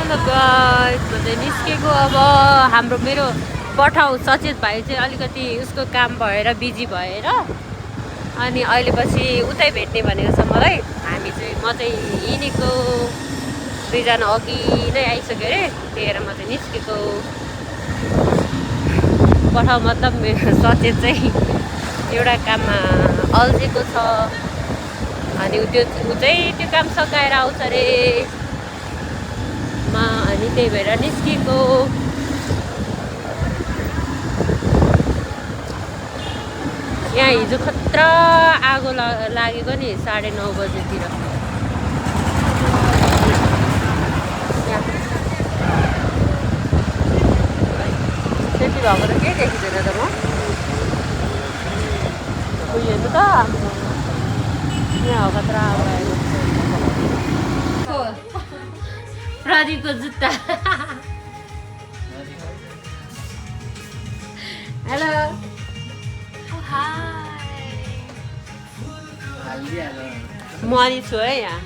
Hello guys, म चाहिँ निस्केको अब मेरो पठाउ सचेत भाइ चाहिँ अलिकति उसको काम भएर बिजी भएर अनि अहिले पछि उतै भेट्ने भनेको छ मलाई। म चाहिँ हिँडेको दुईजना अघि नै आइसक्यो अरे, त्यही भएर म चाहिँ निस्केको। पठाउ मतलब मेरो सचेत चाहिँ एउटा काममा अल्झेको छ अनि ऊ चाहिँ त्यो काम सकाएर आउँछ अरे अनि त्यही भएर निस्केको। यहाँ हिजो खतरा आगो लागेको नि 9:30 बजेतिर। त्यति भएको त केही देखिँदैन त म हेर्नु त यहाँ हो खतरा आगो लागेको। प्रदीपको जुत्ता। हेलो म अनि छु है यहाँ।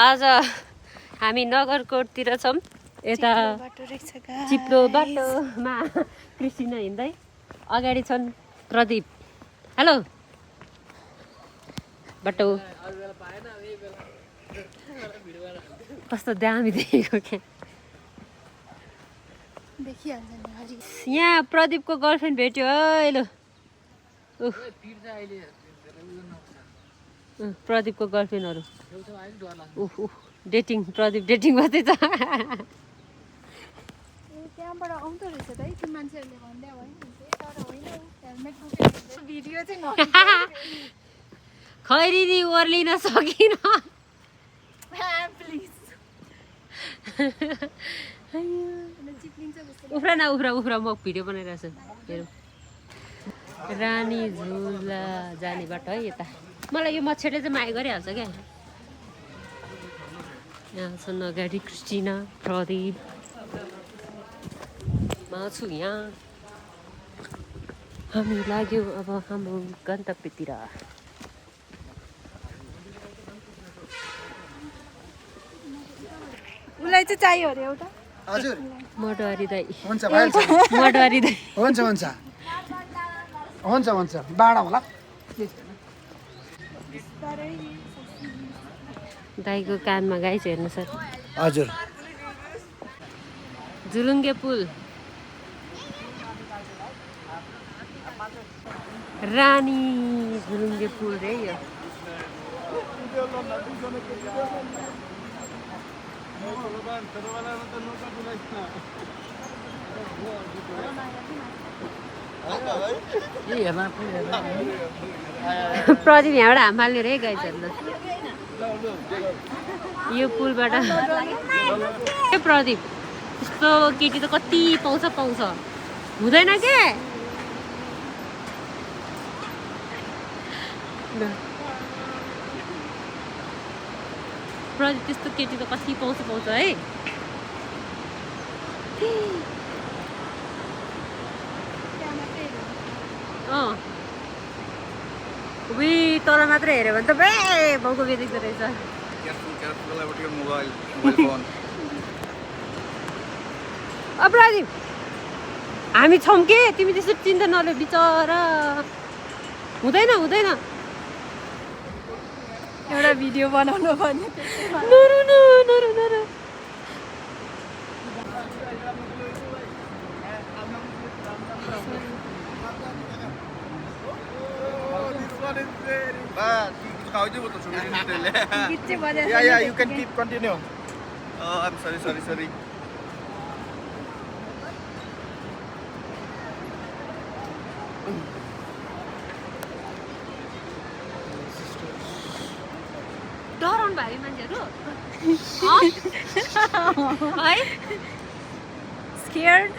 आज हामी नगरकोटतिर छौँ। यता चिप्लो बाटोमा क्रिस्टिना हिँड्दै, अगाडि छन् प्रदीप। हेलो बाटो कस्तो दामी देखेको क्या। यहाँ प्रदीपको गर्लफ्रेन्ड भेट्यो हेलो। प्रदीपको गर्लफ्रेन्डहरू डेटिङ, प्रदीप डेटिङ मात्रै छ। त्यहाँबाट आउँदो रहेछ त है त्यो मान्छेहरूले भन्दै भयो नि, तर होइन हेलमेट भिडियो चाहिँ खैरिनी ओर्लिन सकिन। प्लिज उफ्रा न उफ्रा उफ्रा, म भिडियो बनाइरहेको छु हेरौँ। रानी झुला जाने बाटो है यता। मलाई यो मच्छरले चाहिँ माया गरिहाल्छ क्या। यहाँ छन् अगाडि क्रिस्टिना, प्रदीप, म छु यहाँ। हामी लाग्यौँ अब हाम्रो गन्तव्यतिर। उसलाई चाहिँ चाहियो अरे एउटा। हजुर मडवारी दाई हुन्छ भइहाल्छ। मडवारी दाई हुन्छ हुन्छ हुन्छ हुन्छ बाडा होला। दाईको कानमा गाइस हेर्नु सर। हजुर झुलुङ्गे पुल, रानी झुलुङ्गे पुल रे यो। प्रदीप यहाँबाट हाम्हाल्ने रे गाइस हेर्नु। यो पुलबाट के प्रदीप यस्तो केटी त कति पाउँछ हुँदैन के। प्रदीप त्यस्तो केटी त कति पाउँछ है। उही तल मात्रै हेऱ्यो भने त बे बाउको बे देख्दो रहेछ। careful about your mobile phone. अपराधी हामी छौँ के तिमी त्यसो चिन्ता नले बिचरा हुँदैन हुँदैन एउटा भिडियो बनाउनु पर्ने नरु न नरु नरु गीत चाहिँ बजाएर Yeah, you can keep continue. Oh, I'm sorry. डराउनु भयो मान्छेहरू है स्केयर्ड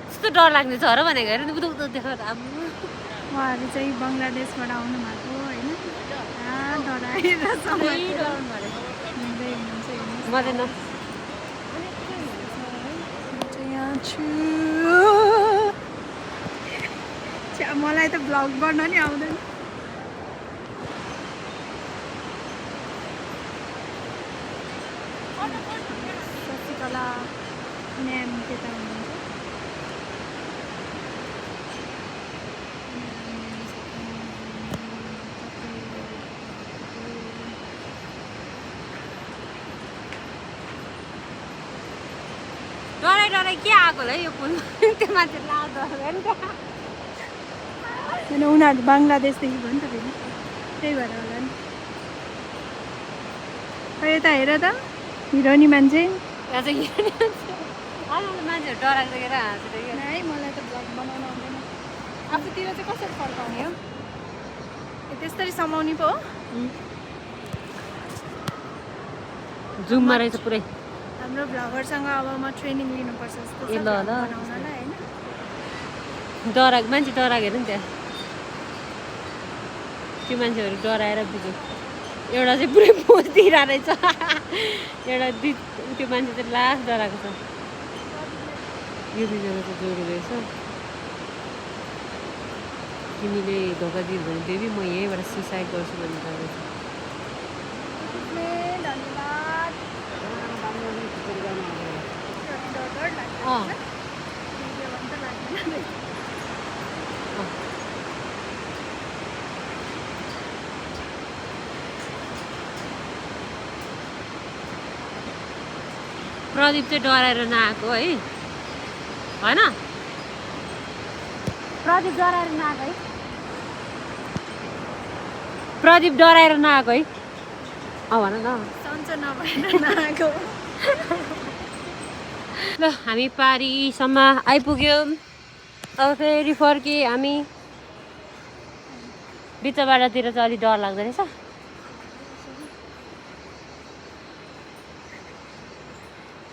त्यस्तो डर लाग्ने छ र भनेको हेर उता उता देखाएर उहाँहरू चाहिँ बङ्गलादेशबाट आउनु भएको होइन डराएर डराउनु भयो मैले न यहाँ छु मलाई त भ्लग गर्न नि आउँदैन शशिकला म्याम त्यता हुनुहुन्छ डराइ के आएको होला है यो पुल त्यो मान्छे लाँदो नि त किन उनीहरू बङ्गलादेशदेखि भयो नि त फेरि त्यही भएर होला नि यता हेर त हिरोनी मान्छे यहाँ चाहिँ मान्छेहरू डराएको देखेर हाँसेर है मलाई त भ्लग बनाउन आउँदैन आफूतिर चाहिँ कसरी फर्काउने हो त्यसरी समाउने पो हो जुममा रहेछ पुरै हाम्रो भ्लगरसँग अब म ट्रेनिङ लिनुपर्छ जस्तो ए ल ल बनाउनलाई होइन डराएको मान्छे डराएको हेर नि त्यहाँ त्यो मान्छेहरू डराएर बुझ्यो एउटा चाहिँ पुरै पोज दिइरहेको रहेछ एउटा त्यो मान्छे चाहिँ लास्ट डराएको छ यो दुईजना चाहिँ जोडी रहेछ तिमीले धोका दियो भने बेबी म यहीँबाट सुसाइड गर्छु भन्ने रहेछ प्रदीप चाहिँ डराएर नआएको है होइन प्रदीप डराएर नआएको है प्रदीप डराएर नआएको है भन न सन्चो नभएर नआएको ल हामी पारीसम्म आइपुग्यौँ अब फेरि फर्केँ हामी बिच बाटातिर चाहिँ अलिक डर लाग्दो रहेछ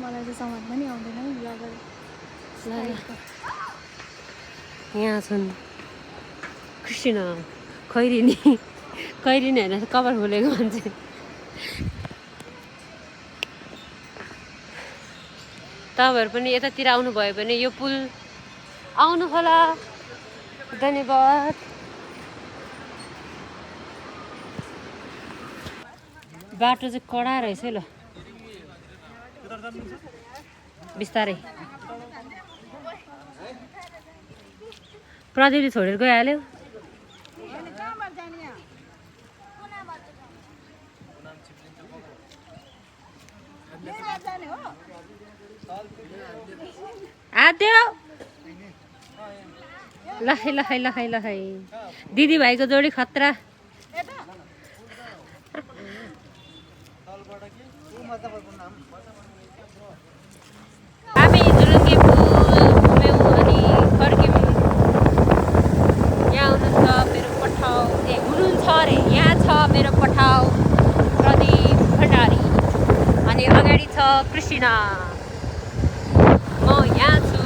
मलाई चाहिँ समाज पनि आउँदैन नि ब्लगर यहाँ छन् कृष्ण खैरिनी खैरिनी होइन कपाल फुलेको मान्छे तपाईँहरू पनि यतातिर आउनुभयो भने यो पुल आउनु होला धन्यवाद बाटो चाहिँ कडा रहेछ है ल बिस्तारै प्रदीपले छोडेर गइहाल्यो आद्यो लखै लखै लखै लखै दिदी भाइको जोडी खतरा हामी झुलुङ्गे पुल घुम्यौँ अनि फर्क्यौँ यहाँ हुनुहुन्छ मेरो पठाउ हुनुहुन्छ अरे यहाँ छ मेरो पठाउ प्रदीप भण्डारी अनि अगाडि छ कृष्ण म यहाँ छु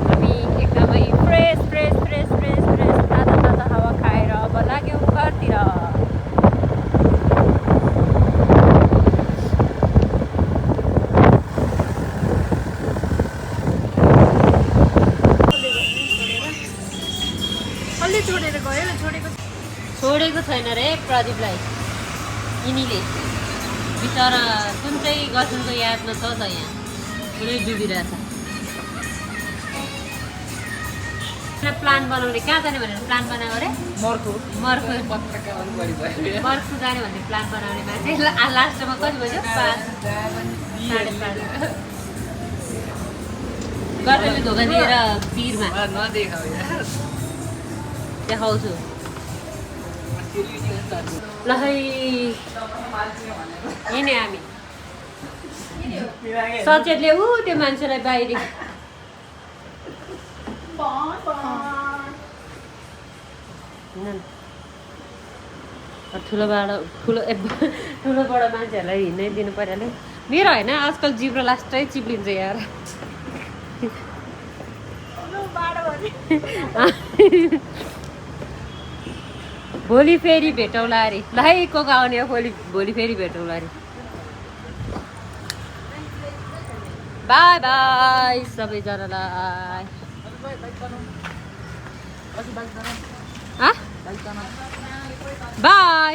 हामी एकदमै fresh fresh fresh fresh fresh ताजा ताजा हावा खाएर अब लाग्यौँ घरतिर छोडेर गयो छोडेको छैन रे प्रदीपलाई यिनीले बिचरा कुन चाहिँ गजनको यादमा छ त यहाँ पुरै डुबिरहेछ प्लान बनाउने कहाँ जाने भनेर प्लान बनायो अरे मर्खु जाने भन्ने प्लान बनाउने मान्छे लास्टमा कति बज्यो 5 साढे 5 गर्नेले धोका दिएर पिरमा देखाउँछु ल है हिँड्ने हामी सचेतले त्यो मान्छेलाई बाहिर ठुलोबाट मान्छेहरूलाई हिँड्नै दिनु परिहाल्यो मेरो होइन आजकल जिब्रो लास्टै चिप्लिन्छ यार भोलि फेरि भेटौँला अरे ल है को आउने हो भोलि फेरि भेटौँला अरे बाई बाई सबैजनालाई बाई